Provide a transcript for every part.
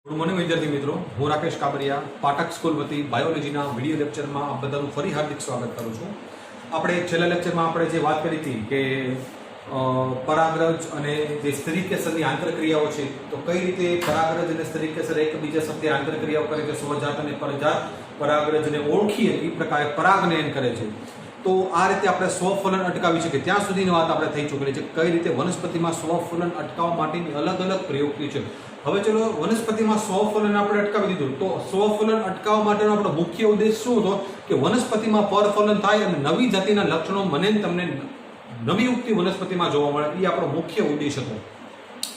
Good morning વિદ્યાર્થી મિત્રો, હું રાકેશ કાબરિયા પાટક સ્કૂલ વતી બાયોલોજીના વિડીયો લેક્ચરમાં આપ બધાનું ફરી હાર્દિક સ્વાગત કરું છું. આપણે છેલ્લા લેક્ચરમાં આપણે જે વાત કરી હતી કે પરાગરજ અને જે સ્ત્રીકેસરની આંતરક્રિયાઓ છે, તો કઈ રીતે પરાગરજ અને સ્ત્રીકેસર એકબીજા સાથે આંતરક્રિયાઓ કરે છે, સ્વજાત અને પરજાત પરાગરજને ઓળખી એ પ્રકારે પરાગનયન કરે છે. તો આ રીતે આપણે સ્વફલન અટકાવી શકીએ ત્યાં સુધીની વાત આપણે થઈ ચૂકેલી છે. કઈ રીતે વનસ્પતિમાં સ્વફલન અટકાવવા માટેની અલગ અલગ પ્રયોગો છે. હવે ચલો વનસ્પતિમાં સ્વફલન આપણે અટકાવી દીધું, તો સ્વફલન અટકાવવા માટેનો આપણો મુખ્ય ઉદ્દેશ શું હતો કે વનસ્પતિમાં પરફલન થાય અને નવી જાતિના લક્ષણો મને તમને નવી ઉગતી વનસ્પતિમાં જોવા મળે, એ આપણો મુખ્ય ઉદ્દેશ હતો.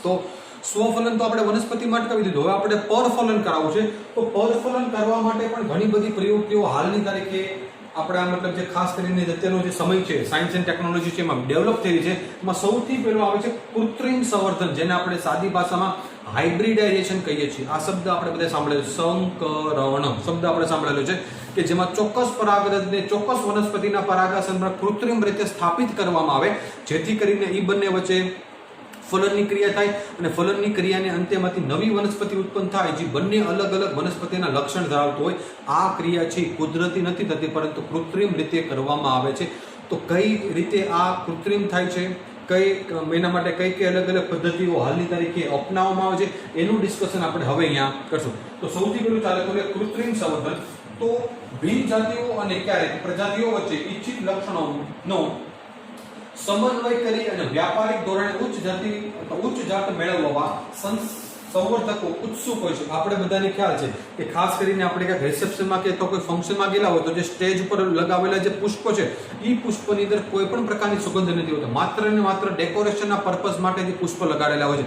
તો સ્વફલન તો આપણે વનસ્પતિમાં અટકાવી દીધું. હવે આપણે પરફલન કરાવવું છે, તો પરફલન કરવા માટે પણ ઘણી બધી પ્રયોગો હાલની તારીખે આપણા મતલબ જે ખાસ કરીને અત્યારનો જે સમય છે, સાયન્સ એન્ડ ટેકનોલોજી છે, એમાં ડેવલપ થઈ છે. એમાં સૌથી પહેલો આવે છે કૃત્રિમ સંવર્ધન, જેને આપણે સાદી ભાષામાં હાઇબ્રિડાઇઝેશન કહીએ છીએ. આ શબ્દ આપણે બધા સાંભળેલો, સંકરણ શબ્દ આપણે સાંભળેલો છે કે જેમાં ચોક્કસ પરાગરજને ચોક્કસ વનસ્પતિના પરાગાસન પર કૃત્રિમ રીતે સ્થાપિત કરવામાં આવે, જેથી કરીને એ બંને વચ્ચે ફલનની ક્રિયા થાય અને ફલનની ક્રિયાને અંતેમાંથી નવી વનસ્પતિ ઉત્પન્ન થાય, જે બંને અલગ અલગ વનસ્પતિના લક્ષણ ધરાવતું હોય. આ ક્રિયા છે કુદરતી નથી થતી, પરંતુ કૃત્રિમ રીતે કરવામાં આવે છે. તો કઈ રીતે આ કૃત્રિમ થાય છે, એના માટે કઈ અલગ અલગ પદ્ધતિઓ હાલની તારીખે અપનાવવામાં આવે છે, એનું ડિસ્કશન આપણે હવે અહીંયા કરશું. તો સૌથી પહેલું ચાલે તો કૃત્રિમ સંવર્ધન. તો ભિન્ન જાતિઓ અને ક્યારેક પ્રજાતિઓ વચ્ચે ઈચ્છિત લક્ષણોનો સમન્વય કરી અને વ્યાપારિક ધોરણે ઉચ્ચ જાત મેળવવા સંવર્ધકો ઉત્સુક હોય છે. આપણે બધાને ખ્યાલ છે કે ખાસ કરીને આપણે ક્યાંક રિસેપ્શનમાં કે તો કોઈ ફંક્શનમાં ગયેલા હોય તો જે સ્ટેજ ઉપર લગાવેલા જે પુષ્પો છે, એ પુષ્પની અંદર કોઈ પણ પ્રકારની સુગંધ નથી હોતી. માત્ર ને માત્ર ડેકોરેશનના પર્પઝ માટે જે પુષ્પ લગાડેલા હોય છે.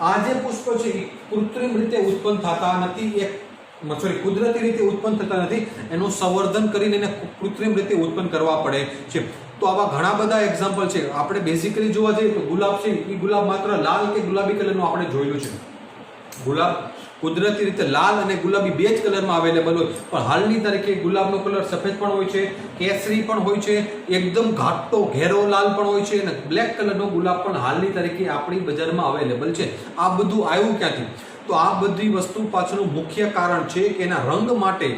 આ જે પુષ્પ છે એ કૃત્રિમ રીતે ઉત્પન્ન થતા નથી, કુદરતી રીતે ઉત્પન્ન થતા નથી. એનું સંવર્ધન કરીને એને કૃત્રિમ રીતે ઉત્પન્ન કરવા પડે છે. તો આવા ઘણા બધા એક્ઝામ્પલ છે. આપણે બેઝિકલી જોવા જઈએ તો ગુલાબ છે, એ ગુલાબ માત્ર લાલ કે ગુલાબી કલરનું આપણે જોયેલું છે. ગુલાબ કુદરતી રીતે લાલ અને ગુલાબી બે જ કલરમાં અવેલેબલ હોય, પણ હાલની તારીખે ગુલાબનો કલર સફેદ પણ હોય છે, કેસરી પણ હોય છે, એકદમ ઘાટો ઘેરો લાલ પણ હોય છે, અને બ્લેક કલરનો ગુલાબ પણ હાલની તારીખે આપણી બજારમાં અવેલેબલ છે. આ બધું આવ્યું ક્યાંથી? તો આ બધી વસ્તુ પાછળનું મુખ્ય કારણ છે કે એના રંગ માટે,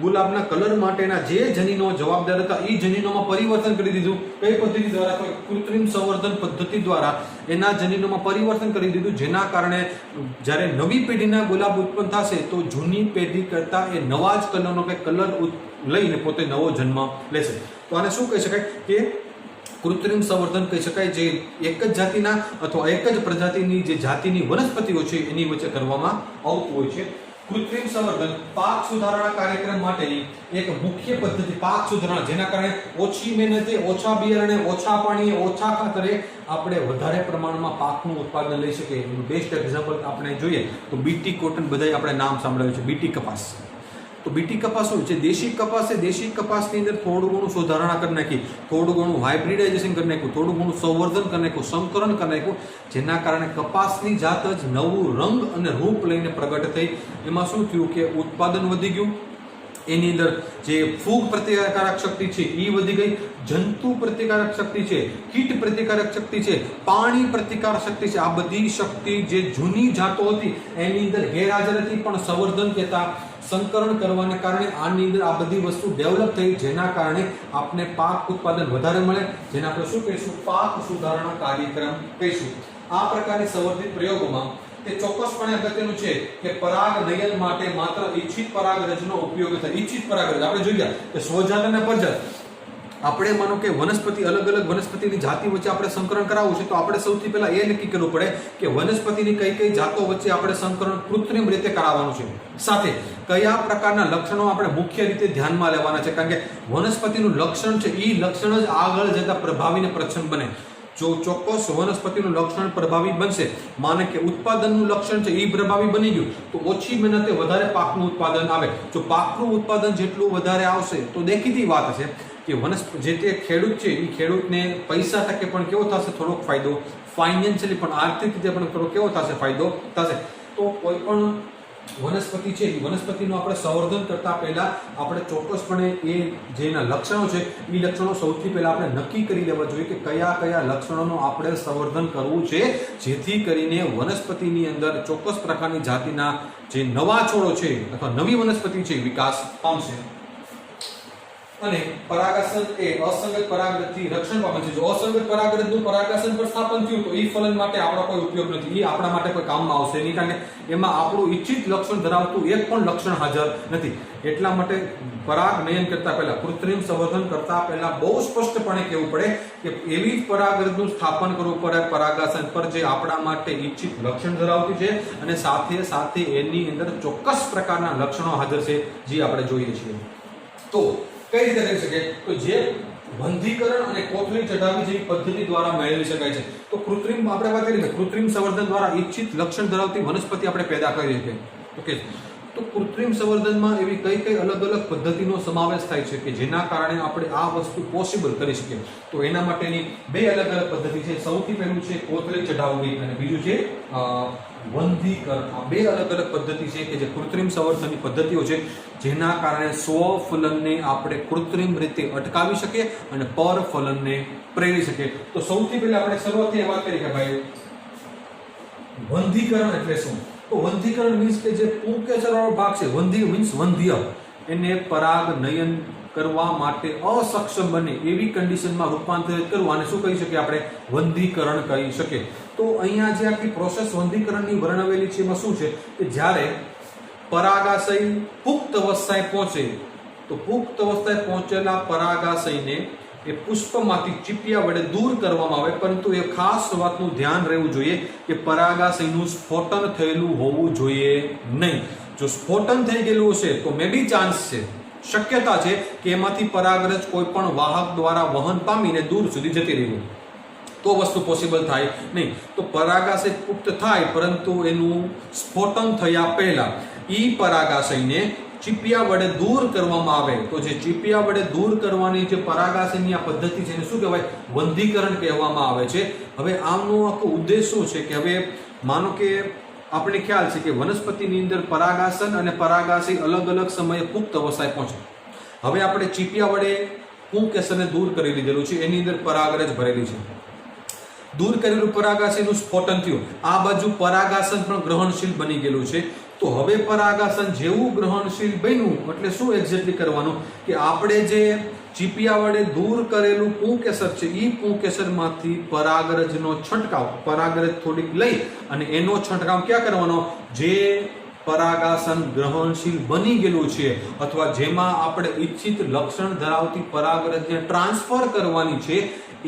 ગુલાબના કલર માટેના જે જનીનો જવાબદાર હતા એ જનીનોમાં પરિવર્તન કરી દીધું. કઈ પદ્ધતિ દ્વારા? કૃત્રિમ સંવર્ધન પદ્ધતિ દ્વારા એના જનીનોમાં પરિવર્તન કરી દીધું, જેના કારણે જ્યારે નવી પેઢીના ગુલાબ ઉત્પન્ન થશે તો જૂની પેઢી કરતા એ નવા જ કલરનો કે કલર લઈને પોતે નવો જન્મ લેશે. તો આને શું કહી શકાય કે કૃત્રિમ સંવર્ધન કહી શકાય, જે એક જ જાતિના અથવા એક જ પ્રજાતિની જે જાતિની વનસ્પતિઓ છે એની વચ્ચે કરવામાં આવતું હોય છે. કૃત્રિમ સંવર્ધન પાક સુધારણા કાર્યક્રમ માટેની એક મુખ્ય પદ્ધતિ, પાક સુધારણા, જેના કારણે ઓછી મહેનતે, ઓછા બિયારણે, ઓછા પાણીએ, ઓછા ખાતરે આપણે વધારે પ્રમાણમાં પાકનું ઉત્પાદન લઈ શકીએ. એનું બેસ્ટ એક્ઝામ્પલ આપણે જોઈએ તો બીટી કોટન, બધાએ આપણે નામ સાંભળ્યું છે, બીટી કપાસ. તો બીટી કપાસ શું છે? દેશી કપાસ છે. દેશી કપાસની અંદર થોડું ઘણું સુધારણા કરી નાખી, થોડું ઘણું હાઇબ્રિડાઇઝેશન કરી નાખ્યું, થોડું ઘણું સંવર્ધન કરી નાખ્યું, સંકરણ કરી નાખ્યું, જેના કારણે કપાસની જાત જ નવું રંગ અને રૂપ લઈને પ્રગટ થઈ. એમાં શું થયું કે ઉત્પાદન વધી ગયું, એની અંદર જે ફૂગ પ્રતિકારક શક્તિ છે એ વધી ગઈ, જંતુ પ્રતિકારક શક્તિ છે, કીટ પ્રતિકારક શક્તિ છે, પાણી પ્રતિકારક શક્તિ છે. આ બધી શક્તિ જે જૂની જાતો હતી એની અંદર ગેરહાજર હતી, પણ સંવર્ધન કહેતા સંકરણ કરવાને કારણે આની અંદર આ બધી વસ્તુ ડેવલપ થઈ, જેના કારણે આપને પાક ઉત્પાદન વધારે મળે, જેને આપણે શું કહીશું? પાક સુધારણા કાર્યક્રમ કહીશું. આ પ્રકારની સંવર્ધિત પ્રયોગોમાં તે ચોક્કસપણે અગત્યનું છે કે પરાગનયન માટે માત્ર ઈચ્છિત પરાગરજનો ઉપયોગ થાય. ઈચ્છિત પરાગરજ આપણે જોઈએ કે સ્વજાત અને પરજાત. આપણે માનો કે વનસ્પતિ, અલગ અલગ વનસ્પતિની જાતિ વચ્ચે આપણે સંકરણ કરાવવું છે, તો આપણે સૌથી પહેલા એ નક્કી કરવું પડે કે વનસ્પતિની કઈ જાતો વચ્ચે આપણે સંકરણ કૃત્રિમ રીતે કરાવવાનું છે, સાથે કયા પ્રકારના લક્ષણો આપણે મુખ્ય રીતે ધ્યાનમાં લેવાના છે. કારણ કે વનસ્પતિનું લક્ષણ છે એ લક્ષણ જ આગળ જતા પ્રભાવીને પ્રચ્છન્ન બને. જો ચોક્કસ વનસ્પતિનું લક્ષણ પ્રભાવી બનશે, માને કે ઉત્પાદનનું લક્ષણ છે એ પ્રભાવી બની ગયું, તો ઓછી મહેનતે વધારે પાકનું ઉત્પાદન આવે. જો પાકનું ઉત્પાદન જેટલું વધારે આવશે તો દેખીતી વાત છે કે જે તે ખેડૂત છે એ ખેડૂતને પૈસા ટકે પણ કેવો થશે? થોડોક ફાયદો, ફાઇનાન્શિયલી પણ, આર્થિક રીતે પણ થોડો કેવો થશે? ફાયદો થશે. તો કોઈ પણ વનસ્પતિ છે એ વનસ્પતિનું આપણે સંવર્ધન કરતા પહેલા આપણે ચોક્કસપણે એ જેના લક્ષણો છે એ લક્ષણો સૌથી પહેલા આપણે નક્કી કરી લેવા જોઈએ કે કયા કયા લક્ષણોનું આપણે સંવર્ધન કરવું છે, જેથી કરીને વનસ્પતિની અંદર ચોક્કસ પ્રકારની જાતિના જે નવા છોડો છે અથવા નવી વનસ્પતિ છે વિકાસ પામશે. અને પરાગાસન એ અસંગત પરાગરજથી રક્ષણ પામે છે. જો અસંગત પરાગરજનું પરાગાસન પર સ્થાપન થયું તો એ ફલન માટે આપણો કોઈ ઉપયોગ નથી, એ આપણા માટે કોઈ કામમાં આવશે નહીં, કારણ કે એમાં આપણું ઈચ્છિત લક્ષણ ધરાવતું એક પણ લક્ષણ હાજર નથી. એટલા માટે પરાગ નયન કરતા પહેલા, કૃત્રિમ સંવર્ધન કરતા પહેલા બહુ સ્પષ્ટપણે કહેવું પડે કે એવી પરાગરજનું સ્થાપન કરવું પડે પરાગાસન પર જે આપણા માટે ઈચ્છિત લક્ષણ ધરાવતી છે અને સાથે સાથે એની અંદર ચોક્કસ પ્રકારના લક્ષણો હાજર છે જે આપણે જોઈએ છીએ. તો કઈ રીતે કરી શકે? તો જે વંધીકરણ અને કોથળી ચઢાવી જેવી પદ્ધતિ દ્વારા મેળવી શકાય છે. તો કૃત્રિમ આપણે વાત કરી કૃત્રિમ સંવર્ધન દ્વારા ઈચ્છિત લક્ષણ ધરાવતી વનસ્પતિ આપણે પેદા કરી શકીએ. ઓકે, તો કૃત્રિમ સંવર્ધનમાં એવી કઈ કઈ અલગ અલગ પદ્ધતિનો સમાવેશ થાય છે કે જેના કારણે આપણે આ વસ્તુ પોસિબલ કરી શકીએ. તો એના માટેની બે અલગ અલગ પદ્ધતિ છે. સૌથી પહેલું છે કોથળી ચઢાવવી અને બીજું છે વંધીકરણ. આ બે અલગ અલગ પદ્ધતિ છે કે જે કૃત્રિમ સંવર્ધનની પદ્ધતિઓ છે જેના કારણે સ્વફલનને આપણે કૃત્રિમ રીતે અટકાવી શકીએ અને પરફલનને પ્રેરી શકીએ. તો સૌથી પહેલા આપણે શરૂઆતથી વાત કરી કે ભાઈ વંધીકરણ એટલે શું? તો વંધીકરણ મીન્સ કે જે પુંકેસરવાળો ભાગ છે, વંધી મીન્સ વંધ્ય, એને પરાગ નયન કરવા માટે અસક્ષમ બને એવી કન્ડિશનમાં રૂપાંતરિત કરવું અને શું કહી શકીએ આપણે? વંધીકરણ કહી શકીએ. તો અહીંયા જે આખી પ્રોસેસ વંધીકરણની વર્ણવેલી છે એમાં શું છે કે જ્યારે પરાગાશય પુખ્ત અવસ્થાએ પહોંચે તો પુખ્ત અવસ્થાએ પહોંચેલા પરાગાશયને એ પુષ્પમાંથી ચીપિયા વડે દૂર કરવામાં આવે, પરંતુ એ ખાસ વાતનું ધ્યાન રહેવું જોઈએ કે પરાગાશયનું સ્ફોટન થયેલું હોવું જોઈએ નહીં. જો સ્ફોટન થઈ ગયેલું હશે તો મે બી ચાન્સ છે, શક્યતા છે કે એમાંથી પરાગરજ કોઈ પણ વાહક દ્વારા વહન પામીને દૂર સુધી જતી રહી, તો વસ્તુ પોસિબલ થાય નહીં. તો પરાગાશય પુખ્ત થાય પરંતુ એનું સ્ફોટન થયા પહેલા ઈ પરાગાશયને ચીપિયા વડે દૂર કરવામાં આવે. તો જે ચીપિયા વડે દૂર કરવાની જે પરાગાશયની આ પદ્ધતિ છે એને શું કહેવાય? વંધીકરણ કહેવામાં આવે છે. હવે આમનો આખો ઉદ્દેશ શું છે કે હવે માનો કે આપણે ખ્યાલ છે કે વનસ્પતિની અંદર પરાગાસન અને પરાગાશય અલગ અલગ સમયે પુખ્ત અવસ્થાએ પહોંચે. હવે આપણે ચીપિયા વડે પુંકેસરને દૂર કરી લીધેલું છે, એની અંદર પરાગરજ ભરેલી છે. દૂર કરેલું પરાગાશયનું સ્ફોટન થયું, આ બાજુ પરાગાસન પણ ગ્રહણશીલ બની ગયેલું છે. તો હવે પરાગાસન જેવું ગ્રહણશીલ બન્યું એટલે શું એક્ઝેક્ટલી કરવાનું કે આપણે જે ચીપિયા વડે દૂર કરેલું પુંકેસર છે એ પુંકેસરમાંથી પરાગરજનો છંટકાવ, પરાગરજ થોડીક લઈ અને એનો છંટકાવ ક્યાં કરવાનો? જે પરાગાસન ગ્રહણશીલ બની ગયેલું છે અથવા જેમાં આપણે ઈચ્છિત લક્ષણ ધરાવતી પરાગરજને ટ્રાન્સફર કરવાની છે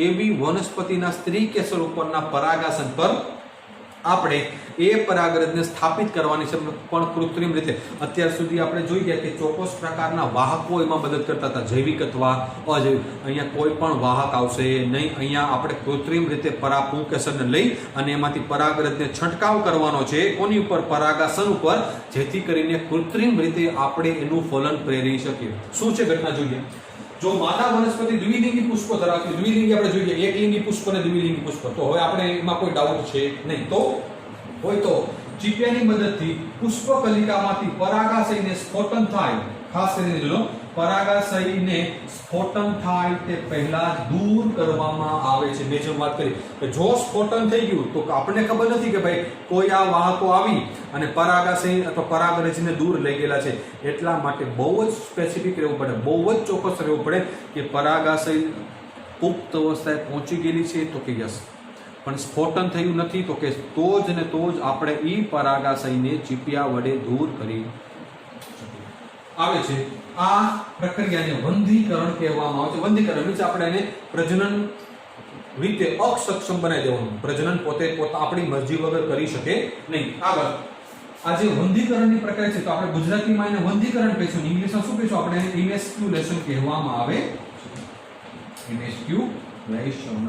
એવી વનસ્પતિના સ્ત્રી કેસર ઉપરના પરાગાસન પર આપણે એ પરાગરજને સ્થાપિત કરવાની છે, પણ કૃત્રિમ રીતે. અત્યાર સુધી આપણે જોઈ ગયા કે ચોક્કસ પ્રકારના વાહકો એમાં મદદ કરતા હતા, જૈવિક અથવા અજૈવિક. અહીંયા કોઈ પણ વાહક આવશે નહીં. અહીંયા આપણે કૃત્રિમ રીતે પુંકેસરને લઈ અને એમાંથી પરાગરજને છંટકાવ કરવાનો છે. કોની ઉપર? પરાગાસન ઉપર, જેથી કરીને કૃત્રિમ રીતે આપણે એનું ફલન પ્રેરી શકીએ. શું છે ઘટના જોઈએ? જો માદા વનસ્પતિ દ્વિલિંગી પુષ્પો ધરાવતી, દ્વિલિંગી આપણે જોઈએ એકલિંગી પુષ્પ અને દ્વિલિંગી પુષ્પ, તો હવે આપણે એમાં કોઈ ડાઉટ છે નહીં. તો હોય તો ચીપિયાની મદદથી પુષ્પકલિકામાંથી પરાગાશયને સ્ફોટન થાય, ખાસ કરીને જો પરાગાશયને સ્ફોટન થાય તે પહેલા દૂર કરવામાં આવે છે. મેં જેમ વાત કરી કે જો સ્ફોટન થઈ ગયું તો આપણને ખબર નથી કે ભાઈ કોઈ આ વાહકો આવી અને પરાગાશય અથવા પરાગરજને દૂર લઈ ગયેલા છે. એટલા માટે બહુ જ સ્પેસિફિક રહેવું પડે, બહુ જ ચોક્કસ રહેવું પડે કે પરાગાશય પુખ્ત અવસ્થાએ પહોંચી ગયેલી છે તો કે યસ, પણ સ્ફોટન થયું નથી તો કે તો જ ને તો જ આપણે ઈ પરાગાશયને ચીપિયા વડે દૂર કરી આવે છે. આ પ્રક્રિયાને વંધીકરણ કહેવામાં આવે છે. વંધીકરણ મીન્સ આપણે એને પ્રજનન રીતે અસક્ષમ બનાવી દેવાનું. પ્રજનન પોતે આપણી મરજી વગર કરી શકે નહીં. આગળ આ જે વંધીકરણની પ્રક્રિયા છે તો આપણે ગુજરાતીમાં એને વંધીકરણ કહીશું, ઇંગ્લિશમાં શું કહીશું? આપણે એને ઇમેસ્ક્યુલેશન કહેવામાં આવે. ઇમેસ્ક્યુલેશન,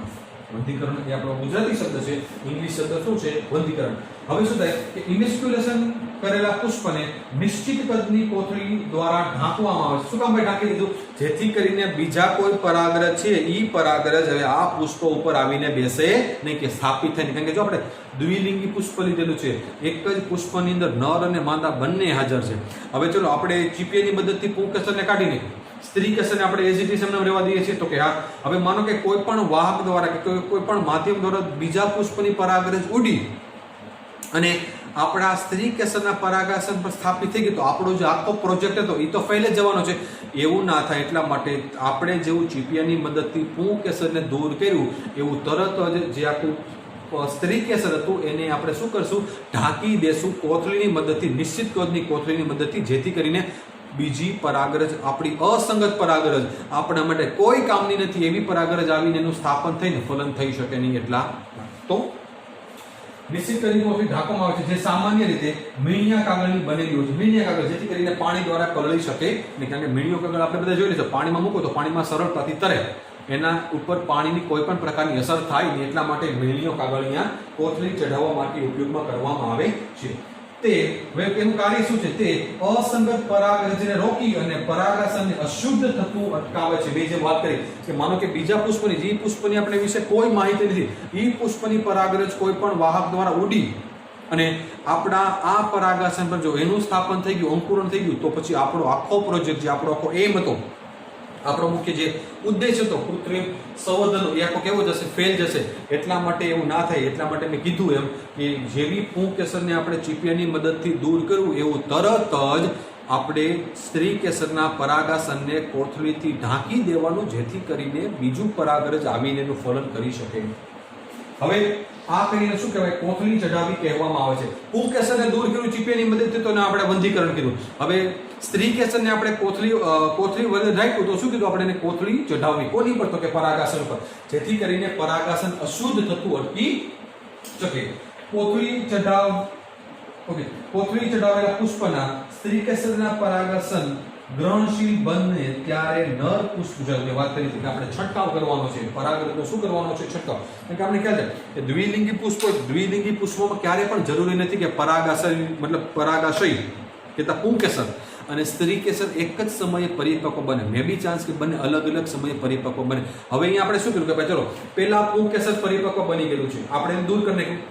વંધીકરણ એ આપણો ગુજરાતી શબ્દ છે, ઇંગ્લિશ શબ્દ શું છે? વંધીકરણ. હવે શું થાય કે ઇમેસ્ક્યુલેશન કરેલા પુષ્પને નિશ્ચિત કદની કોથળી દ્વારા ઢાંકવામાં આવે છે. શું કામ ભાઈ ઢાંકી દીધું? જેથી કરીને બીજા કોઈ પરાગરજ છે ઈ પરાગરજ હવે આ પુષ્પ ઉપર આવીને બેસે નહીં, કે સ્થાપિત થાય નહીં. કારણ કે જો આપણે દ્વિલિંગી પુષ્પ લીધેલું છે, એક જ પુષ્પની અંદર નર અને માદા બંને હાજર છે. હવે ચલો આપણે ચીપિયાની મદદથી પુંકેસરને કાઢી નાખીએ, સ્ત્રી કેસરને આપણે એઝ ઇટ ઇઝ એમને રહેવા દઈએ છીએ, તો કે હા. હવે માનો કે કોઈ પણ વાહક દ્વારા કે કોઈ પણ માધ્યમ દ્વારા બીજા પુષ્પની પરાગરજ ઉડી અને આપણા સ્ત્રી કેસરના પરાગાસન પર સ્થાપિત થઈ ગયું, તો આપણો જે આખો પ્રોજેક્ટ હતો એ તો ફેલ જ જવાનો છે. એવું ના થાય એટલા માટે આપણે જેવું ચીપિયાની મદદથી પુંકેસરને દૂર કર્યું, એવું તરત જ જે આખું સ્ત્રી કેસર હતું એને આપણે શું કરશું? ઢાંકી દેશું કોથળીની મદદથી, નિશ્ચિત કદની કોથળીની મદદથી, જેથી કરીને બીજી પરાગરજ, આપણી અસંગત પરાગરજ, આપણા માટે કોઈ કામની નથી એવી પરાગરજ આવીને એનું સ્થાપન થઈને ફલન થઈ શકે નહીં. એટલા તો નિશ્ચિત કદની કોથળી ઢાંકવામાં આવે છે, જે સામાન્ય રીતે મીણિયા કાગળની બનેલી હોય છે. મીણિયા કાગળ જેથી કરીને પાણી દ્વારા કલળી શકે નહીં. કારણ કે મીણિયો કાગળ આપણે બધા જોઈ લઈશું, પાણીમાં મૂકો તો પાણીમાં સરળતાથી તરે, એના ઉપર પાણીની કોઈ પણ પ્રકારની અસર થાય નહીં. એટલા માટે મીણિયો કાગળ અહીંયા કોથળી ચઢાવવા માટે ઉપયોગમાં કરવામાં આવે છે. તે હવે એનું કાર્ય શું છે? તે અસંગત પરાગરજને રોકી અને પરાગાસનને અશુદ્ધ થતું અટકાવે છે. બે જે વાત કરી કે માનો કે બીજા પુષ્પની, જે પુષ્પની આપણે વિશે કોઈ માહિતી નથી, એ પુષ્પની પરાગરજ કોઈ પણ વાહક દ્વારા ઉડી અને આપણા આ પરાગાસન પર જો એનું સ્થાપન થઈ ગયું, અંકુરણ થઈ ગયું, તો પછી આપણો આખો પ્રોજેક્ટ, જે આપણો આખો એમ હતો, આપણો મુખ્ય જે ઉદ્દેશ હતો કૃત્રિમ સંવર્ધનનો, એ આખો કેવો જશે? ફેલ જશે. એટલા માટે એવું ના થાય, એટલા માટે મેં કીધું એમ કે જેવી પુંકેસરને આપણે ચીપિયાની મદદથી દૂર કરવું, એવું તરત જ આપણે સ્ત્રી કેસરના પરાગાસનને કોથળીથી ઢાંકી દેવાનું, જેથી કરીને બીજું પરાગરજ આવીને એનું ફલન કરી શકે. હવે આ કરીને શું કહેવાય? કોથળી ચઢાવી કહેવામાં આવે છે. પુંકેસરને દૂર કર્યું ચીપિયાની મદદથી, તો આપણે વંધીકરણ કર્યું. હવે સ્ત્રી કેસરને આપણે કોથળી વડે રાખ્યું, તો શું કીધું? આપણે એને કોથળી ચઢાવવી. કોની પર? તો કે પરાગાસન પર, જેથી કરીને પરાગાસન અશુદ્ધ થતું અટકી શકે. કોથળી ચઢાવેલા પુષ્પના સ્ત્રી કેસરના પરાગાસન ગ્રહણશીલ બને ત્યારે નર પુષ્પ, જે વાત કરી હતી કે આપણે છંટકાવ કરવાનો છે, પરાગરજનો શું કરવાનો છે? છંટકાવ. કારણ કે આપણે ખ્યાલ છે કે દ્વિલિંગી પુષ્પોમાં ક્યારે પણ જરૂરી નથી કે પરાગાશય, મતલબ પરાગાશય કે પુંકેસર અને સ્ત્રી કેસર એક જ સમયે પરિપક્વ બને. મે બી ચાન્સ કે બંને અલગ અલગ સમયે પરિપક્વ બને. હવે અહીંયા આપણે શું કર્યું કે ભાઈ ચલો પહેલા પુંકેસર પરિપક્વ બની ગયેલું છે, આપણે એને દૂર કરી નાખ્યું.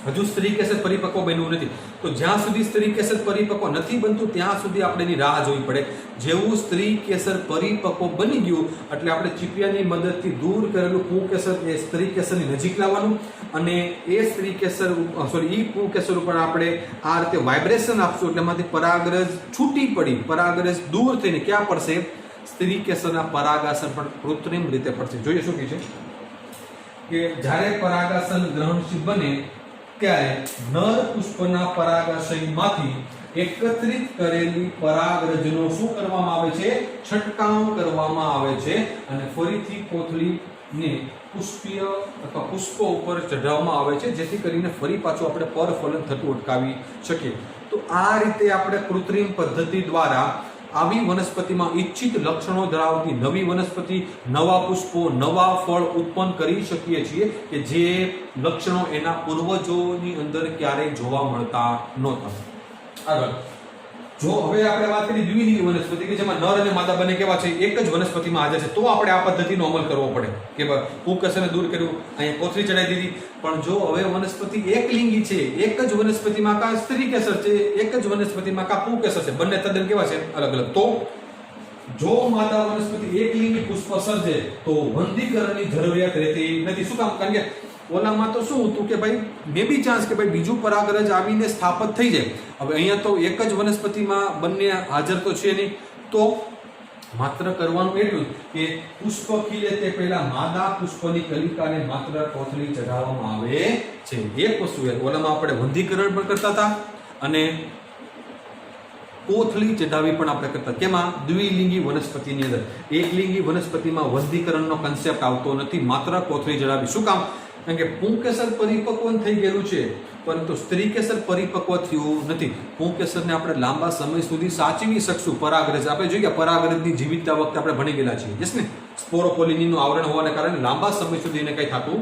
હજુ સ્ત્રી કેસર પરિપક્વ બન્યું નથી, તો જ્યાં સુધી સ્ત્રી કેસર પરિપક્વ નથી બનતું ત્યાં સુધી આપણે એની રાહ જોવી પડે. જેવું સ્ત્રી કેસર પરિપક્વ બની ગયું એટલે આપણે ચીપિયાની મદદથી દૂર કરેલું પુંકેસર એ સ્ત્રી કેસરની નજીક લાવવાનું અને એ સ્ત્રી કેસર ઈ પુંકેસર ઉપર આપણે આ રીતે વાઇબ્રેશન આપશું એટલે એમાંથી પરાગરજ છૂટી પડી, પરાગરજ દૂર થઈને ક્યાં પડશે? સ્ત્રી કેસરના પરાગાસન પણ કૃત્રિમ રીતે પડશે. જોઈએ શું કહે છે કે જ્યારે પરાગાસન ગ્રહણશીલ બને ત્યારે નર પુષ્પના પરાગાશયમાંથી એકત્રિત કરેલી પરાગરજનો શું કરવામાં આવે છે? છંટકાવ કરવામાં આવે છે અને ફરીથી કોથળીને પુષ્પીય અથવા પુષ્પો ઉપર ચઢાવવામાં આવે છે, જેથી કરીને ફરી પાછું આપણે પરફલન થતું અટકાવી શકીએ. તો આ રીતે આપણે કૃત્રિમ પદ્ધતિ દ્વારા આવી વનસ્પતિમાં ઈચ્છિત લક્ષણો ધરાવતી નવી વનસ્પતિ, નવા પુષ્પો, નવા ફળ ઉત્પન્ન કરી શકીએ છીએ કે જે લક્ષણો એના પૂર્વજોની અંદર ક્યારેય જોવા મળતા નહોતા. આગળ જો હવે આપણે વાત કરી દ્વિલિંગી વનસ્પતિ કે જેમાં નર અને માદા બંને કેવા છે? એક જ વનસ્પતિમાં હાજર છે, તો આપણે આ પદ્ધતિનો અમલ કરવો પડે કે પુંકેસરને દૂર કર્યું, અહીંયા કોથળી ચડાવી દીધી. પણ જો હવે વનસ્પતિ એકલિંગી છે, એક જ વનસ્પતિમાં કા સ્ત્રી કેસર છે, એક જ વનસ્પતિમાં કા પુંકેસર છે, બંને તદ્દન કેવા છે? અલગ અલગ. તો જો માદા વનસ્પતિ એકલિંગી પુષ્પ સર્જે તો વંધીકરણની જરૂરિયાત રહેતી નથી. શું કામ? કારણ કે ઓલામાં તો શું હતું કે ભાઈ મે બી ચાન્સ કે ભાઈ બીજું પરાગરજ આવીને સ્થાપિત થઈ જાય. હવે અહીંયા તો એક જ વનસ્પતિમાં બંને હાજર તો છે નહીં, તો માત્ર કરવાનું એટલું કે પુષ્પ ખીલે તે પહેલા માદા પુષ્પની કલિકાને માત્ર કોથળી ચઢાવવામાં આવે છે. એક વસ્તુ ઓલામાં આપણે વંધીકરણ પણ કરતા હતા અને કોથળી ચઢાવી પણ આપણે કરતા. કેમાં? દ્વિલિંગી વનસ્પતિની અંદર. એકલિંગી વનસ્પતિમાં વંધીકરણનો કન્સેપ્ટ આવતો નથી, માત્ર કોથળી ચઢાવી. શું કામ? કારણ કે પુંકેસર પરિપક્વ થઈ ગયેલું છે પરંતુ સ્ત્રી કેસર પરિપક્વ થયું નથી. પુંકેસરને આપણે લાંબા સમય સુધી સાચવી શકશું. પરાગરજ આપણે જોઈએ પરાગરજની જીવિતતા વખતે આપણે ભણી ગયેલા છીએ, યસ ને? સ્પોરોપોલિનનું આવરણ હોવાને કારણે લાંબા સમય સુધી એને કંઈ થતું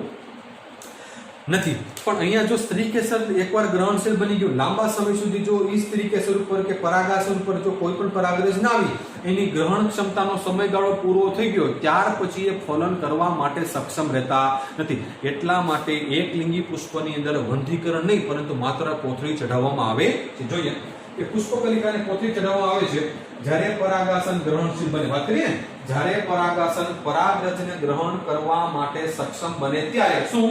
નથી. પણ અહીંયા જો સ્ત્રીકેસર એકવાર ગ્રહણશીલ બની ગયું, લાંબા સમય સુધી જો એ સ્ત્રીકેસર ઉપર કે પરાગાસન ઉપર જો કોઈ પણ પરાગરજ ના આવી, એની ગ્રહણ ક્ષમતાનો સમયગાળો પૂરો થઈ ગયો, ત્યાર પછી એ ફલન કરવા માટે સક્ષમ રહેતા નથી. એટલા માટે એક લિંગી પુષ્પની અંદર વંધીકરણ નહીં પરંતુ માત્ર કોથળી ચઢાવવામાં આવે છે. જોઈએ કે પુષ્પકલિકાને કોથળી ચઢાવવામાં આવે છે જ્યારે પરાગાસન ગ્રહણશીલ બને. વાત કરીએ જ્યારે પરાગાસન પરાગરજને ગ્રહણ કરવા માટે સક્ષમ બને ત્યારે શું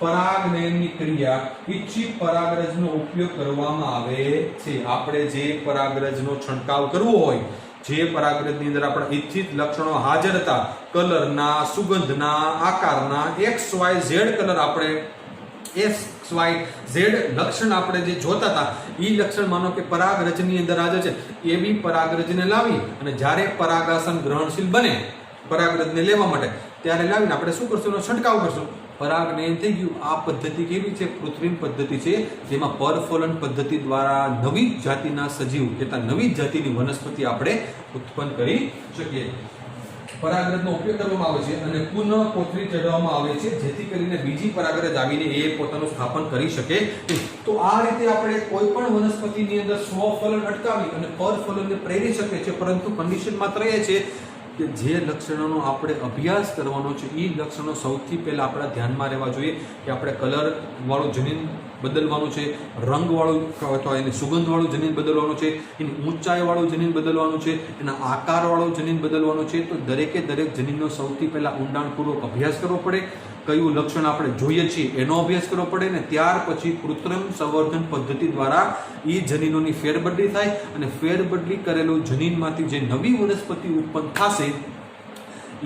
પરાગનયનની ક્રિયા ઈચ્છિત પરાગરજનો ઉપયોગ કરવામાં આવે છે. આપણે જે પરાગરજનો છંટકાવ કરવો હોય, જે પરાગરજની અંદર આપણા ઈચ્છિત લક્ષણો હાજર હતા, કલરના, સુગંધના, આકારના, XYZ કલર આપણે XYZ લક્ષણ આપણે જે જોતા હતા, એ લક્ષણ માનો કે પરાગરજની અંદર હાજર છે, એવી પરાગરજને લાવી અને જ્યારે પરાગાસન ગ્રહણશીલ બને પરાગરજને લેવા માટે, ત્યારે લાવીને આપણે શું કરશું? એનો છંટકાવ કરશું. પરાગનયન થઈ ગયું. આ પદ્ધતિ કેવી છે? કૃત્રિમ પદ્ધતિ છે, જેમાં પરફલન પદ્ધતિ દ્વારા નવી જાતિના સજીવ કે નવી જાતિની વનસ્પતિ આપણે ઉત્પન્ન કરી શકીએ. પરાગરજનો ઉપયોગ કરવામાં આવે છે અને પુનઃ કોથળી ચઢાવવામાં આવે છે, જેથી કરીને બીજી પરાગરજ આવીને એ પોતાનું સ્થાપન કરી શકે. તો આ રીતે આપણે કોઈ પણ વનસ્પતિની અંદર સ્વફલન અટકાવી અને પરફલનને પ્રેરી શકે છે, પરંતુ કન્ડિશન માત્ર એ છે કે જે લક્ષણોનો આપણે અભ્યાસ કરવાનો છે, એ લક્ષણો સૌથી પહેલા આપણા ધ્યાનમાં રહેવા જોઈએ કે આપણે કલર વાળું જનીન બદલવાનું છે, રંગ વાળું અથવા એની સુગંધ વાળું જનીન બદલવાનું છે, એની ઊંચાઈ વાળું જનીન બદલવાનું છે, એના આકાર વાળું જનીન બદલવાનું છે. તો દરેકે દરેક જનીનનો સૌથી પહેલા ઊંડાણપૂર્વક અભ્યાસ કરવો પડે. કયું લક્ષણ આપણે જોઈએ છીએ એનો અભ્યાસ કરવો પડે ને ત્યાર પછી કૃત્રિમ સંવર્ધન પદ્ધતિ દ્વારા એ જનીનોની ફેરબદલી થાય અને ફેરબદલી કરેલું જનીનમાંથી જે નવી વનસ્પતિ ઉત્પન્ન થશે,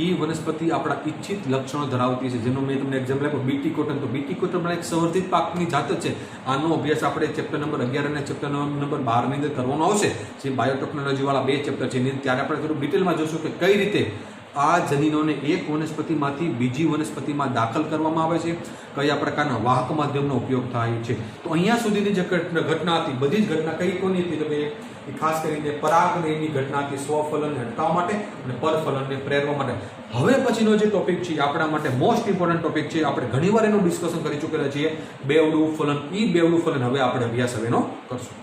એ વનસ્પતિ આપણા ઈચ્છિત લક્ષણો ધરાવતી છે. જેનું મેં તમને એક્ઝામ્પલ આપ્યું બીટી કોટન. તો બીટી કોટન એક સંવર્ધિત પાકની જાત જ છે. આનો અભ્યાસ આપણે ચેપ્ટર નંબર 11 અને ચેપ્ટર નંબર 12 ની અંદર કરવાનો આવશે, જે બાયોટેકનોલોજી વાળા 2 ચેપ્ટર છે. ત્યારે આપણે થોડું ડિટેલમાં જોશું કે કઈ રીતે આ જનીનોને એક વનસ્પતિમાંથી બીજી વનસ્પતિમાં દાખલ કરવામાં આવે છે, કયા પ્રકારના વાહક માધ્યમનો ઉપયોગ થાય છે. તો અહીંયા સુધીની જે ઘટના હતી, બધી જ ઘટના કઈ કોની હતી? તો એ ખાસ કરીને પરાગનયનની ઘટના હતી, સ્વફલનને અટકાવવા માટે અને પરફલનને પ્રેરવા માટે. હવે પછીનો જે ટોપિક છે આપણા માટે મોસ્ટ ઇમ્પોર્ટન્ટ ટોપિક છે. આપણે ઘણીવાર એનું ડિસ્કશન કરી ચૂકેલા છીએ, બેવડું ફલન. એ બેવડું ફલન હવે આપણે અભ્યાસ હવેનો કરશું.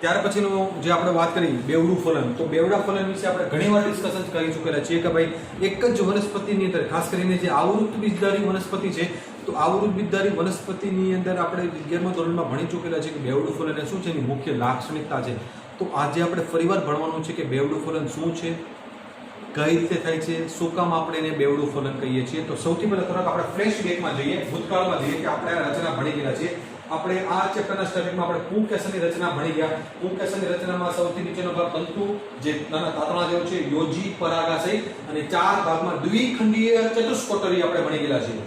ત્યાર પછીનું જે આપણે વાત કરી બેવડું ફલન, તો બેવડા ફલન વિશે આપણે ઘણીવાર ડિસ્કશન કરી ચૂકેલા છીએ કે ભાઈ એક જ વનસ્પતિની અંદર, ખાસ કરીને જે આવૃત બીજધારી વનસ્પતિ છે, તો આવૃત બીજધારી વનસ્પતિની અંદર આપણે 11મા ધોરણમાં ભણી ચૂકેલા છે કે બેવડું ફલન એ શું છે, એની મુખ્ય લાક્ષણિકતા છે. તો આજે આપણે ફરીવાર ભણવાનું છે કે બેવડું ફલન શું છે, કઈ રીતે થાય છે, શું કામ આપણે એને બેવડું ફલન કહીએ છીએ. તો સૌથી પહેલા થોડાક આપણે ફ્લેશબેકમાં જઈએ, ભૂતકાળમાં જઈએ કે આપણે આ રચના ભણી ગયેલા છીએ. આપણે આ ચેપ્ટરના સ્ટાર્ટિંગમાં આપણે પુંકેસરની રચના ભણી ગયા. પુંકેસરની રચનામાં સૌથી નીચેનો ભાગ તંતુ, જે નાના તાતણા જેવો છે, યોજી, પરાગાશય, અને 4 ભાગમાં દ્વિખંડીય ચતુષ્કોટરી આપણે ભણી ગયેલા છીએ.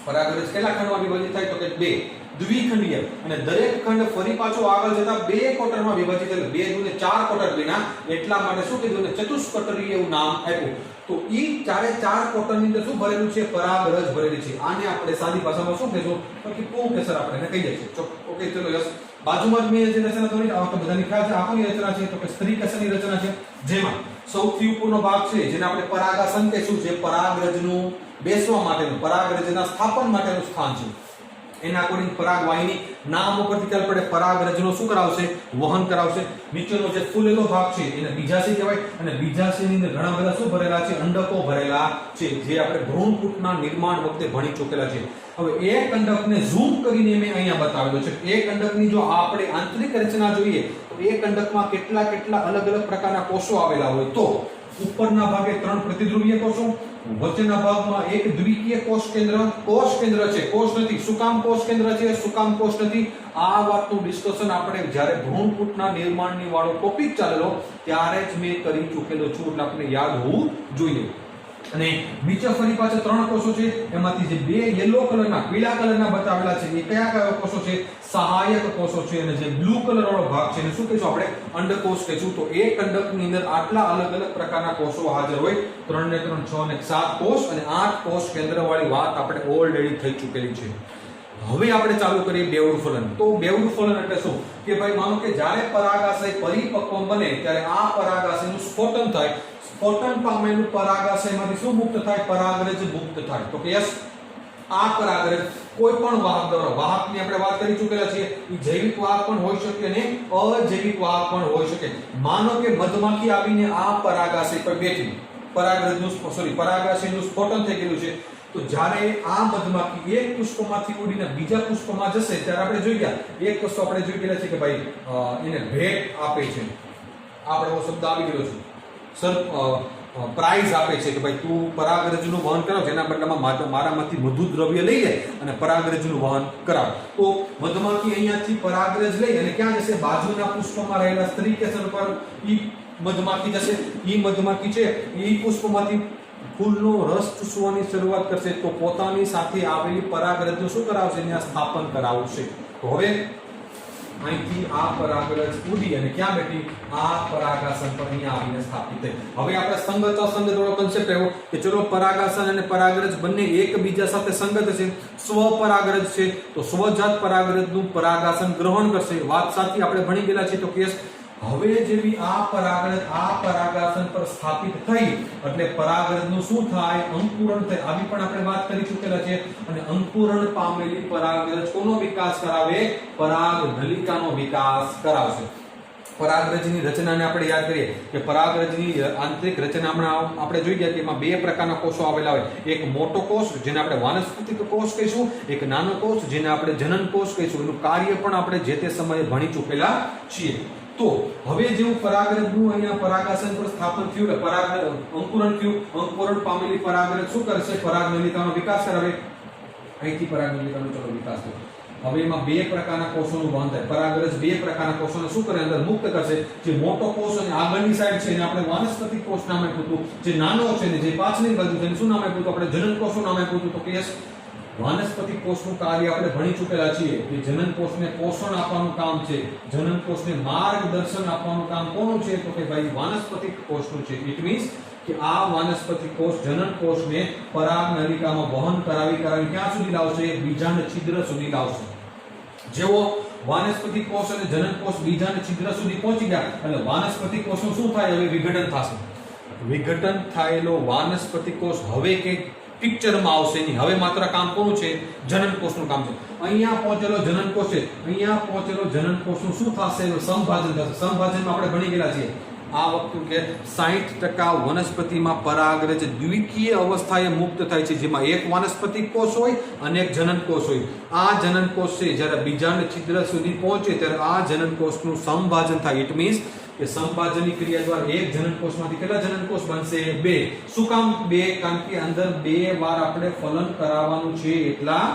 પરાગરજ કેટલા ખંડમાં વિભાજિત થાય? તો કે 2 દ્વિખંડીય, અને દરેક ખંડ ફરી પાછો આગળ જતા 2 કોટરમાં વિભાજિત, એટલે 2 દુને 4 કોટર બન્યા. એટલા માટે શું કીધું? ચતુષ્કોટરી એવું નામ આપ્યું. તો ઈ 4 કોટરની અંદર શું ભરેલું છે? પરાગરજ ભરેલી છે. આને આપણે સાદી ભાષામાં શું કહીશું? તો કે પુંકેસર આપણે એને કહીએ છીએ. ઓકે, ચલો યસ. બાજુમાં જ મેં જે રચના દોરી, આ તો બધાની ખ્યાલ છે. આખોની રચના છે તો કે સ્ત્રીકેસરની રચના છે, જેમાં સૌથી ઉપરનો ભાગ છે જેને આપણે પરાગાસન કહીશું, જે પરાગરજનું બેસવા માટેનું, પરાગરજના સ્થાપન માટેનું સ્થાન છે. એના અકોર્ડિંગ પરાગવાહિની નામ ઉપરથી ખ્યાલ પડે, પરાગરજનો શું કરાવશે? વહન કરાવશે. નીચેનો જે ફૂલેલો ભાગ છે એને બીજાશય કહેવાય, અને બીજાશયની અંદર ઘણા બધા શું ભરેલા છે? અંડકો ભરેલા છે, જે આપણે ભ્રૂણપુટના નિર્માણ વખતે ભણી ચૂકેલા છે. હવે એક અંડકને ઝૂમ કરીને મેં અહીંયા બતાવેલો છે. એક અંડકની જો આપણે આંતરિક રચના જોઈએ તો એક અંડકમાં કેટલા અલગ અલગ પ્રકારના કોષો આવેલા હોય. તો ઉપરના ભાગે 3 પ્રતિધ્રુવીય કોષો, વચ્ચેના ભાગમાં એક દ્વિકીય કોષ કેન્દ્ર છે, કોષ નથી. શું કામ કોષ કેન્દ્ર છે, શું કામ કોષ નથી? આ વાતનું ડિસ્કશન આપણે જ્યારે ભ્રૂણપુટના નિર્માણની વાળો ટોપિક ચાલેલો ત્યારે જ મેં કરી ચૂકેલો છું, એટલે આપણે યાદ હોવું જોઈએ. અને નીચે ફરી પાછા 3 કોષો છે, એમાંથી જે 2 યલો કલરના, પીળા કલરના બતાવેલા છે, એ કયા કોષો છે? સહાયક કોષો છે. અને જે બ્લુ કલર વાળો ભાગ છે એને શું કહીશું? આપણે અંડકોષ કહીશું. તો એક અંડકની અંદર આટલા અલગ અલગ પ્રકારના કોષો હાજર હોય, 3 ને 3 6 ને 7 કોષ અને 8 કોષ કેન્દ્ર વાળી વાત આપણે ઓલરેડી થઈ ચૂકેલી છે. હવે આપણે ચાલુ કરીએ બેવડું ફલન. તો બેવડું ફલન એટલે શું? કે ભાઈ માનો કે જ્યારે પરાગાશય પરિપક્વ બને ત્યારે આ પરાગાશયનું સ્ફોટન થાય. સ્ફોટન પામેલું પરાગાશયમાંથી શું મુક્ત થાય? પરાગરજ મુક્ત થાય. તો કે યસ, આ પરાગરજ કોઈ પણ વાહક દ્વારા, વાહકની આપણે વાત કરી ચૂકેલા છીએ, એ જૈવિક વાહક પણ હોઈ શકે અને અજૈવિક વાહક પણ હોઈ શકે. માનો કે મધમાખી આવીને આ પરાગાશય પર બેઠી, પરાગાશયનું સ્ફોટન થઈ ગયેલું છે, તો જ્યારે આ મધમાખી એક પુષ્પમાંથી ઉડીને બીજા પુષ્પમાં જશે ત્યારે આપણે જોઈ ગયા, એક વસ્તુ આપણે જોઈ ગયા છે કે ભાઈ એને ભેટ આપે છે. આપણો શબ્દ આવી ગયો છે, સર પ્રાઇઝ આપે છે કે ભાઈ તું પરાગરજનું વહન કરાવ, જેના બદલામાં મારામાંથી મધુ દ્રવ્ય લઈ લે અને પરાગરજનું વહન કરાવ. તો મધમાખી અહીંયાથી પરાગરજ લઈ અને ક્યાં જશે? બાજુના પુષ્પમાં રહેલા સ્ત્રી કેસર પર ઈ મધમાખી જશે. ઈ મધમાખી છે ઈ પુષ્પમાંથી ફૂલનો રસ ચૂસવાની શરૂઆત કરશે, તો પોતાની સાથે આવેલી પરાગરજનું શું કરાવશે? ત્યાં સ્થાપન કરાવશે. તો હવે અહીંથી આ પરાગરજ ઉડી અને ક્યાં બેઠી? આ પરાગાસન પર અહીંયા આવીને સ્થાપિત થઈ. હવે આપણે સંગત અસંગત વાળો કન્સેપ્ટ આવ્યો કે ચલો પરાગાસન અને પરાગરજ બંને એકબીજા સાથે સંગત છે, સ્વપરાગરજ છે, તો સ્વજાત પરાગરજનું પરાગાસન ગ્રહણ કરશે. વાત સાચી આપણે ભણી ગયેલા છે. તો કેસ હવે જેવી આ પરાગરજ આ પરાગાસન પર સ્થાપિત થઈ એટલે પરાગરજનું શું થાય? અંકુરણ થાય. આવી પણ આપણે વાત કરી ચૂકેલા છે. અને અંકુરણ પામેલી પરાગરજ કોનો વિકાસ કરાવે? પરાગ નલિકાનો વિકાસ કરાવશે. પરાગરજની રચનાને આપણે યાદ કરીએ કે પરાગરજની આંતરિક રચનામાં આપણે જોઈ ગયા કે એમાં બે પ્રકારના કોષો આવેલા હોય. એક મોટો કોષ જેને આપણે વાનસ્પતિક કોષ કહીશું, એક નાનો કોષ જેને આપણે જનન કોષ કહીશું. એનું કાર્ય પણ આપણે જે તે સમયે ભણી ચૂકેલા છીએ. તો હવે જેવું પરાગરજનું અહીંયા પરાગાસન પર સ્થાપન થયું, અંકુરણ થયું, અંકુરણ પામેલી પરાગરજ શું કરશે? પરાગનલિકાનો વિકાસ કરાવે. અહીંથી પરાગનલિકાનો ચલો વિકાસ થયો. હવે એમાં બે પ્રકારના કોષોનું વહન થાય. પરાગરજ બે પ્રકારના કોષોને શું કરે? અંદર મુક્ત કરશે. જે મોટો કોષ અને આગળની સાઈડ છે એને આપણે વાનસ્પતિક કોષ નામ આપ્યું હતું. જે નાનો છે ને જે પાછળની બાજુ છે એને શું નામ આપ્યું હતું? આપણે જનન કોષનું નામ આપ્યું હતું. તો કે વાનસ્પતિક કોષનું કાર્ય આપણે ભણી ચૂકેલા છીએ કે જનન કોષને પોષણ આપવાનું કામ છે, જનન કોષને માર્ગદર્શન આપવાનું કામ કોનું છે? તો કે ભાઈ વાનસ્પતિક કોષનું છે. ઇટ મીન્સ કે આ વાનસ્પતિક કોષ જનન કોષને પરાગ નલિકામાં વહન કરાવી ક્યાં સુધી લાવશે? બીજાંડ છિદ્ર સુધી લાવશે. જેવો વાનસ્પતિક કોષ અને જનન કોષ બીજાંડ છિદ્ર સુધી પહોંચી ગયા એટલે વાનસ્પતિક કોષનું શું થાય? હવે વિઘટન થશે. વિઘટન થયેલો વાનસ્પતિક કોષ હવે કે પિક્ચરમાં આવશે નહીં. હવે માત્ર કામ કોનું છે? જનન કોષનું કામ છે. અહીંયા પહોંચેલો જનન કોષ છે, અહીંયા પહોંચેલો જનન કોષનું શું થશે? સંભાજન થશે. સંભાજનમાં આપણે ભણી ગયેલા છીએ આ વખતે કે 60% વનસ્પતિમાં પરાગરજ દ્વિકીય અવસ્થાએ મુક્ત થાય છે, જેમાં એક વાનસ્પતિક કોષ હોય અને એક જનન કોષ હોય. આ જનન કોષ છે જ્યારે બીજાંડ છિદ્ર સુધી પહોંચે ત્યારે આ જનન કોષનું સંભાજન થાય. ઇટ મીન્સ કે સંભાજનની ક્રિયા દ્વારા એક જનન કોષમાંથી કેટલા જનન કોષ બનશે? 2. શું કામ 2? કારણ કે અંદર 2 વાર આપણે ફલન કરાવવાનું છે એટલા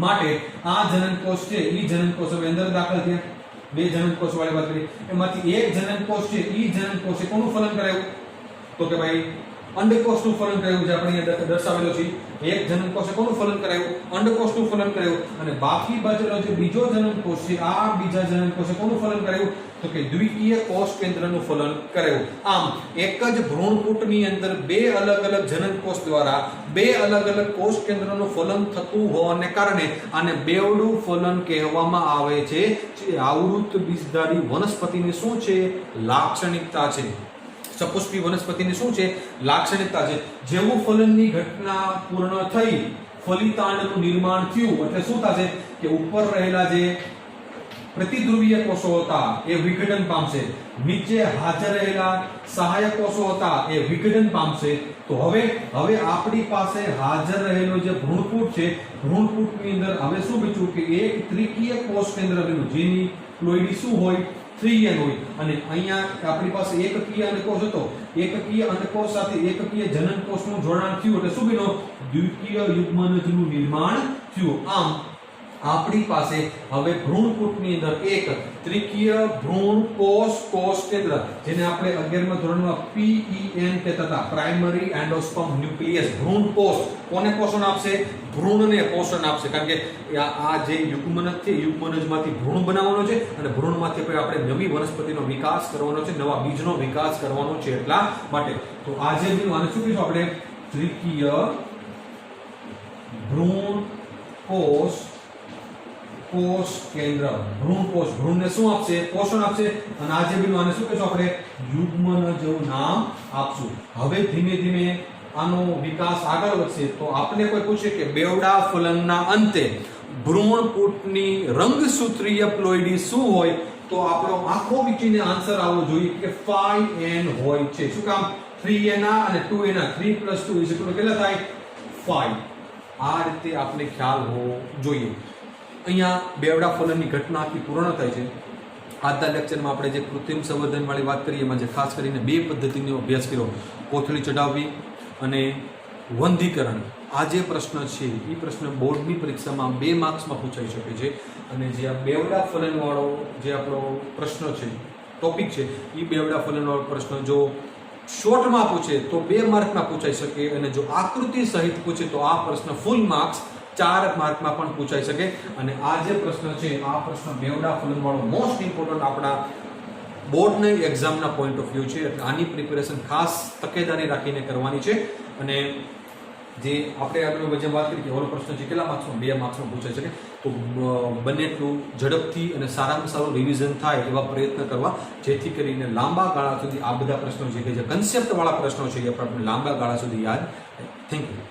માટે આ જનન કોષ છે ઈ જનન કોષ હવે અંદર દાખલ થયા. 2 જનન કોષ વાળી વાત કરી. એમાંથી એક જનન કોષ છે ઈ જનન કોષે કોનું ફલન કરાવ્યું? તો કે ભાઈ અંડકોષનું ફલન કરાવ્યું. જે આપણે અહીંયા દર્શાવેલો છે. એક જનન કોષે કોનું ફલન કરાવ્યું? અંડકોષનું ફલન કરાવ્યું. અને બાકી બચેલો જે બીજો જનન કોષ છે આ બીજા જનન કોષે કોનું ફલન કરાવ્યું? તો કે દ્વિકીય કોષ કેન્દ્રનું ફલન કરાવ્યું. આમ એક જ ભ્રૂણપૂટની અંદર 2 અલગ અલગ જનન કોષ દ્વારા 2 અલગ અલગ કોષ કેન્દ્રનું ફલન થતું હોવાને કારણે આને બેવડું ફલન કહેવામાં આવે છે. જે આવૃત બીજધારી વનસ્પતિની શું છે? લાક્ષણિકતા છે. સપુષ્પી વનસ્પતિની શું છે? લાક્ષણિકતા છે. જેવું ફલનની ઘટના પૂર્ણ થઈ, ફલિતાંડનું નિર્માણ થયું એટલે શું થશે કે ઉપર રહેલા જે પ્રતિધ્રુવીય કોષો હતા એ વિઘટન પામશે. નીચે હાજર રહેલા સહાયક કોષો હતા એ વિઘટન પામશે. તો હવે આપણી પાસે હાજર રહેલો જે ભ્રૂણપૂટ છે, ભ્રૂણપૂટની અંદર હવે શું બચ્યું કે એક ત્રિકીય કોષ કેન્દ્ર બન્યું જેની પ્લોઇડી શું હોય? 3n હોય. અને અહીંયા આપણી પાસે એકકીય અંડકોષ હતો. એકકીય અંડકોષ સાથે એકકીય જનન કોષનું જોડાણ થયું એટલે શું બન્યું? દ્વિકીય યુગ્મનજનું નિર્માણ થયું. આમ આપણી પાસે હવે ભ્રૂણપૂટની અંદર એક ત્રિકીય ભ્રૂણ કોષ કેન્દ્ર જેને આપણે 11મા ધોરણમાં PEN કહેતા હતા, પ્રાઇમરી એન્ડોસ્પર્મ ન્યુક્લિયસ. ભ્રૂણ કોષ કોને પોષણ આપશે? ભ્રૂણને પોષણ આપશે. કારણ કે આ જે યુગ્મનજ છે યુગ્મનજમાંથી ભ્રૂણ બનાવવાનો છે અને ભ્રૂણમાંથી આપણે નવી વનસ્પતિનો વિકાસ કરવાનો છે, નવા બીજનો વિકાસ કરવાનો છે એટલા માટે. તો આજે આને શું કહીશું આપણે? ત્રિકીય ભ્રૂણ કોષ કોષ કેન્દ્ર, ભ્રૂણ કોષ, ભ્રૂણને શું આપશે? પોષણ આપશે. અને આ જે બન્યું આને શું કહેશું આપણે? યુગ્મન જેવું નામ આપશું. હવે ધીમે ધીમે આનો વિકાસ આગળ વધશે તો આપને કોઈ પૂછે કે બેવડા ફલનના અંતે ભ્રૂણપુટની રંગસૂત્રીય પ્લોઇડી શું હોય, તો આપણો આંખો વીંચીને આન્સર આવવો જોઈએ કે 5n હોય છે. શું કામ? 3n અને 2n, 3 + 2 કેટલા થાય? 5. આ રીતે આપણે ખ્યાલ હોવો જોઈએ. અહીંયા બેવડા ફલનની ઘટના આખી પૂર્ણ થાય છે. આજના લેક્ચરમાં આપણે જે કૃત્રિમ સંવર્ધન વાળી વાત કરીએ એમાં જે ખાસ કરીને 2 પદ્ધતિનો અભ્યાસ કર્યો, કોથળી ચડાવવી અને વંધીકરણ. આ જે પ્રશ્ન છે એ પ્રશ્ન બોર્ડની પરીક્ષામાં 2 માર્ક્સમાં પૂછાઈ શકે છે. અને જે આ બેવડા ફલનવાળો જે આપણો પ્રશ્ન છે, ટોપિક છે, એ બેવડા ફલનવાળો પ્રશ્ન જો શોર્ટમાં પૂછે તો 2 માર્કમાં પૂછાઈ શકે, અને જો આકૃતિ સહિત પૂછે તો આ પ્રશ્ન ફૂલ માર્ક્સ 4 માર્કમાં પણ પૂછાઈ શકે. અને આ જે પ્રશ્ન છે આ પ્રશ્ન બેવડા ફલનવાળો મોસ્ટ ઇમ્પોર્ટન્ટ આપણા બોર્ડની એક્ઝામના પોઈન્ટ ઓફ વ્યૂ છે. એટલે આની પ્રિપેરેશન ખાસ તકેદારી રાખીને કરવાની છે. અને જે આપણે આગળ જે વાત કરી કે ઓલો પ્રશ્ન છે કેટલા માર્ક્સમાં? 2 માર્ક્સમાં પૂછાઈ શકે. તો બને એટલું ઝડપથી અને સારામાં સારું રિવિઝન થાય એવા પ્રયત્ન કરવા, જેથી કરીને લાંબા ગાળા સુધી આ બધા પ્રશ્નો છે કે જે કન્સેપ્ટવાળા પ્રશ્નો છે એ આપણે લાંબા ગાળા સુધી યાદ. Thank you.